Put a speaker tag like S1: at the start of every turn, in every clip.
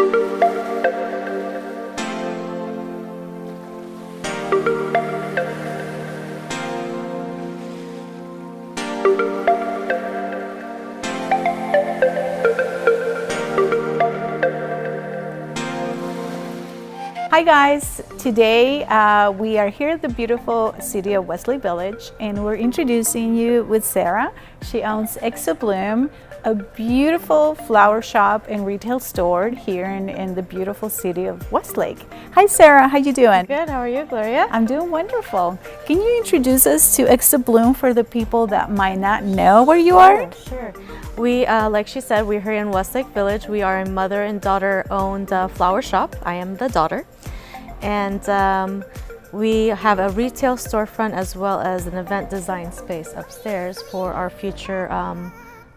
S1: Hi guys, today we are here at the beautiful city of Westlake Village and we're introducing you with Sarah. She owns Exobloom, a beautiful flower shop and retail store here in the beautiful city of Westlake. Hi Sarah, how you doing?
S2: Good, how are you, Gloria?
S1: I'm doing wonderful. Can you introduce us to Exobloom for the people that might not know where you are?
S2: Sure. We, like she said, we're here in Westlake Village. We are a mother and daughter owned flower shop. I am the daughter. And we have a retail storefront as well as an event design space upstairs for our future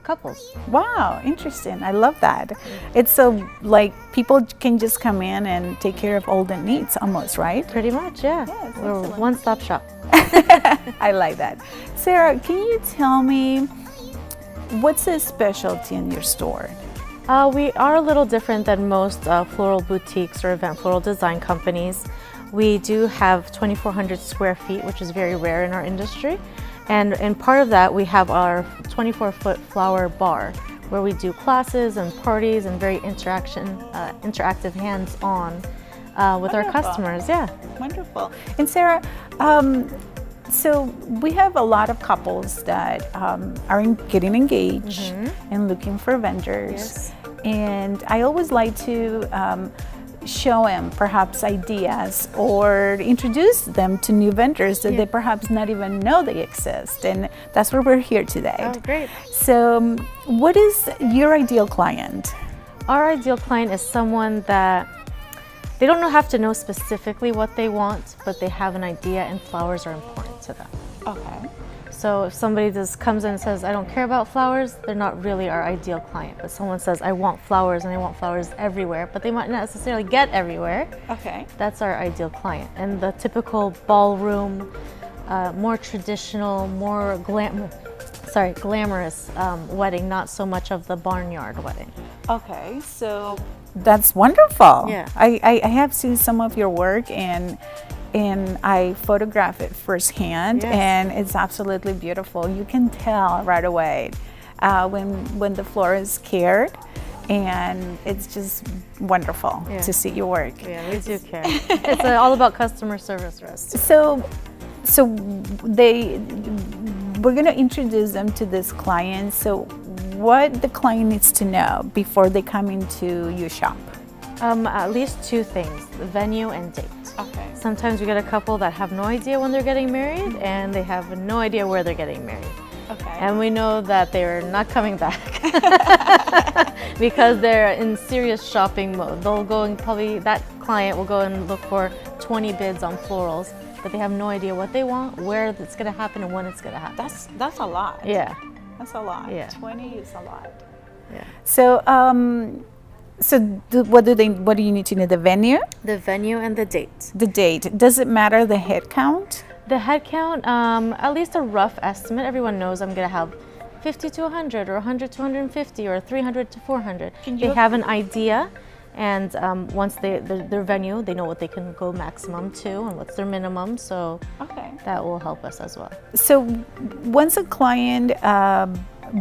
S2: couples.
S1: Wow, interesting. I love that. It's so like people can just come in and take care of all the needs almost, right?
S2: Pretty much, yeah.
S1: Yes,
S2: we're a one-stop shop.
S1: I like that. Sarah, can you tell me what's the specialty in your store?
S2: We are a little different than most floral boutiques or event floral design companies. We do have 2,400 square feet, which is very rare in our industry. And part of that, we have our 24-foot flower bar, where we do classes and parties and very interactive hands-on with our customers. Yeah.
S1: Wonderful. And Sarah, so we have a lot of couples that are getting engaged and looking for vendors.
S2: Yes.
S1: And I always like to show them perhaps ideas or introduce them to new vendors that they perhaps not even know they exist. And that's where we're here today.
S2: Oh, great.
S1: So what is your ideal client?
S2: Our ideal client is someone that they don't have to know specifically what they want, but they have an idea and flowers are important to them.
S1: Okay.
S2: So if somebody just comes in and says, I don't care about flowers, they're not really our ideal client. But someone says, I want flowers and I want flowers everywhere, but they might not necessarily get everywhere.
S1: Okay.
S2: That's our ideal client. And the typical ballroom, more traditional, more glamorous wedding, not so much of the barnyard wedding.
S1: Okay, so that's wonderful.
S2: Yeah.
S1: I have seen some of your work and I photograph it firsthand, and it's absolutely beautiful. You can tell right away when the florist cared, and it's just wonderful to see your work.
S2: Yeah, we do care. It's all about customer service for us.
S1: So we're going to introduce them to this client. So what the client needs to know before they come into your shop?
S2: At least two things, the venue and date.
S1: Okay.
S2: Sometimes we get a couple that have no idea when they're getting married and they have no idea where they're getting married.
S1: Okay.
S2: And we know that they're not coming back because they're in serious shopping mode. They'll go and that client will go and look for 20 bids on florals, but they have no idea what they want, where it's going to happen, and when it's going to happen.
S1: That's a lot.
S2: Yeah.
S1: That's a lot.
S2: Yeah.
S1: 20 is a lot.
S2: Yeah.
S1: So what do you need to know? The venue?
S2: The venue and the date.
S1: The date. Does it matter the head count?
S2: The head count, at least a rough estimate. Everyone knows I'm going to have 50 to 100 or 100 to 150 or 300 to 400. They have an idea, and once their venue, they know what they can go maximum to and what's their minimum. So that will help us as well.
S1: So once a client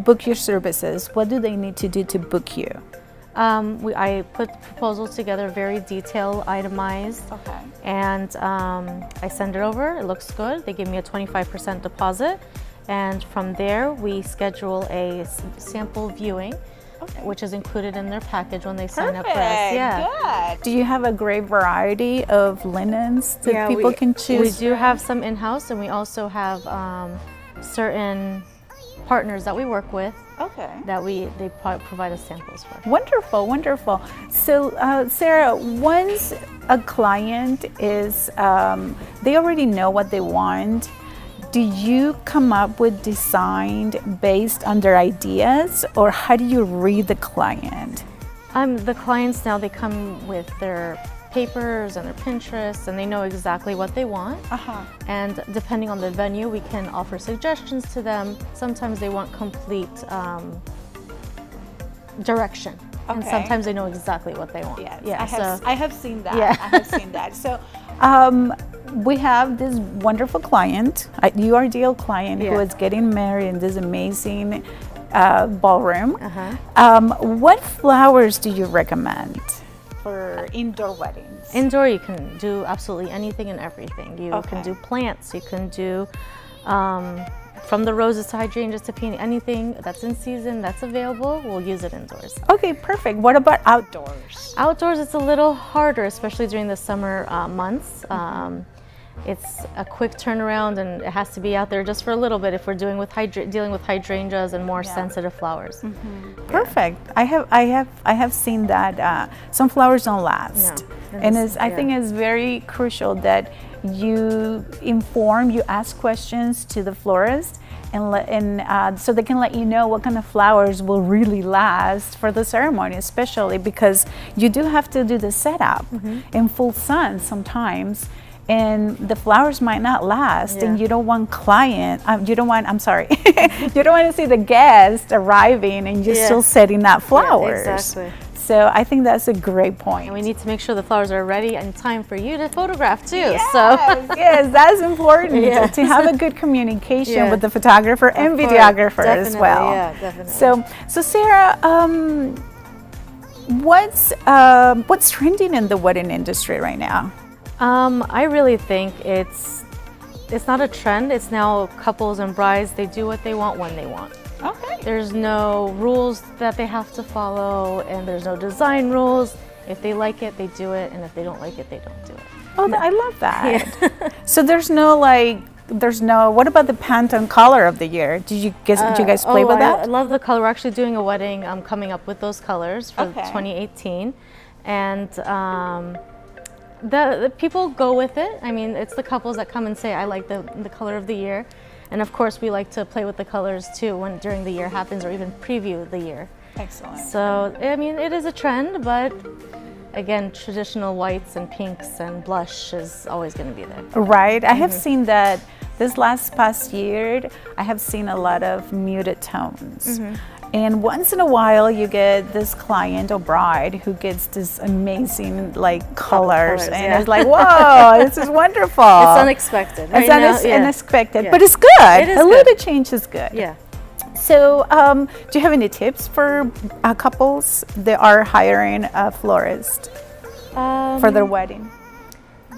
S1: book your services, what do they need to do to book you?
S2: I put the proposal together, very detailed, itemized, and I send it over. It looks good. They give me a 25% deposit, and from there we schedule a sample viewing, which is included in their package when they sign up for us. Yeah.
S1: Good. Do you have a great variety of linens that people can choose?
S2: We do have some in-house, and we also have certain partners that we work with that they provide us samples for.
S1: Wonderful, wonderful. So Sarah, once a client is, they already know what they want, do you come up with design based on their ideas, or how do you read the client?
S2: The clients now, they come with their papers and their Pinterest, and they know exactly what they want. And depending on the venue, we can offer suggestions to them. Sometimes they want complete direction. And sometimes they know exactly what they want.
S1: Yes,
S2: Yeah,
S1: I have seen that.
S2: Yeah.
S1: I have seen that. So we have this wonderful client, your ideal client, who is getting married in this amazing ballroom. What flowers do you recommend for indoor weddings?
S2: Indoor, you can do absolutely anything and everything. You can do plants, you can do from the roses to hydrangeas to peony, anything that's in season, that's available, we'll use it indoors.
S1: Okay, perfect. What about outdoors?
S2: Outdoors, it's a little harder, especially during the summer months. It's a quick turnaround, and it has to be out there just for a little bit if we're dealing with hydrangeas and more sensitive flowers.
S1: Perfect. I have seen that some flowers don't last, and I think it's very crucial that you ask questions to the florist, and so they can let you know what kind of flowers will really last for the ceremony, especially because you do have to do the setup in full sun sometimes. And the flowers might not last, and you don't want you don't want to see the guest arriving and you're still setting up flowers.
S2: Yeah, exactly.
S1: So I think that's a great point.
S2: And we need to make sure the flowers are ready in time for you to photograph too.
S1: Yes,
S2: so
S1: yes, that's important to have a good communication with the photographer and videographer as well.
S2: Yeah, definitely.
S1: So Sarah, what's trending in the wedding industry right now?
S2: I really think it's not a trend. It's now couples and brides, they do what they want when they want.
S1: Okay.
S2: There's no rules that they have to follow, and there's no design rules. If they like it, they do it, and if they don't like it, they don't do it.
S1: Oh, I love that. So there's no what about the Pantone color of the year? Did you guys play with that?
S2: I love the color. We're actually doing a wedding coming up with those colors for 2018, and the people go with it. I mean, it's the couples that come and say, I like the color of the year. And of course, we like to play with the colors too when during the year happens, or even preview the year.
S1: Excellent.
S2: So, I mean, it is a trend, but again, traditional whites and pinks and blush is always going to be there.
S1: Right. I have seen that this past year, I have seen a lot of muted tones. And once in a while, you get this client or bride who gets this amazing colors, and it's like, whoa, this is wonderful.
S2: It's unexpected.
S1: It's unexpected, but it's good.
S2: A
S1: little change is good.
S2: Yeah.
S1: So, do you have any tips for couples that are hiring a florist for their wedding?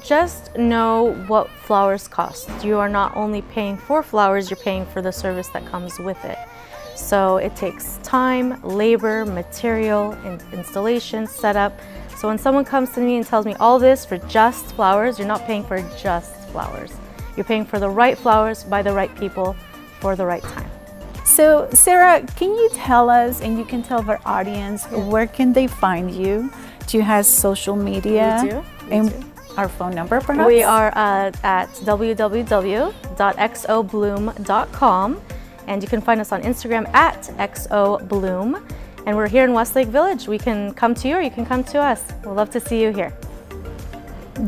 S2: Just know what flowers cost. You are not only paying for flowers, you're paying for the service that comes with it. So it takes time, labor, material, installation, setup. So when someone comes to me and tells me all this for just flowers, you're not paying for just flowers. You're paying for the right flowers by the right people for the right time.
S1: So Sarah, can you tell us, and you can tell our audience, where can they find you? Do you have social media?
S2: We do.
S1: And our phone number, perhaps?
S2: We are at www.xobloom.com. And you can find us on Instagram at xobloom. And we're here in Westlake Village. We can come to you, or you can come to us. We'd love to see you here.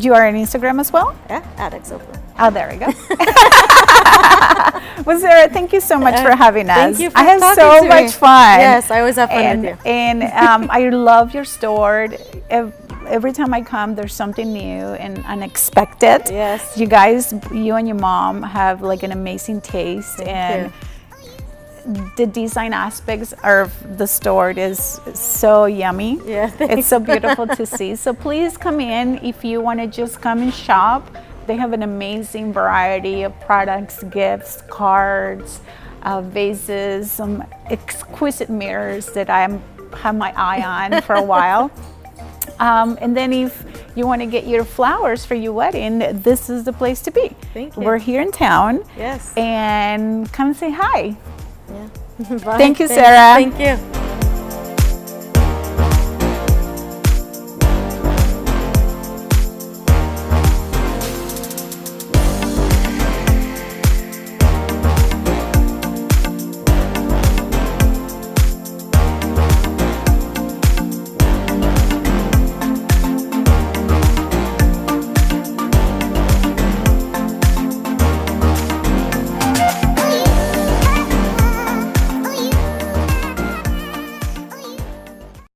S1: You are on Instagram as well?
S2: Yeah, at xobloom.
S1: Oh, there we go. Well, Sarah, thank you so much for having us.
S2: Thank you for
S1: I have so much fun.
S2: Yes, I always have fun with you.
S1: And I love your store. Every time I come, there's something new and unexpected.
S2: Yes.
S1: You guys, you and your mom have an amazing taste.
S2: Thank you.
S1: The design aspects of the store is so yummy.
S2: Yeah, thanks.
S1: It's so beautiful to see. So please come in if you want to just come and shop. They have an amazing variety of products, gifts, cards, vases, some exquisite mirrors that I have my eye on for a while. And then if you want to get your flowers for your wedding, this is the place to be.
S2: Thank you.
S1: We're here in town.
S2: Yes.
S1: And come say hi.
S2: Yeah.
S1: Thank you, Sarah.
S2: Thank you.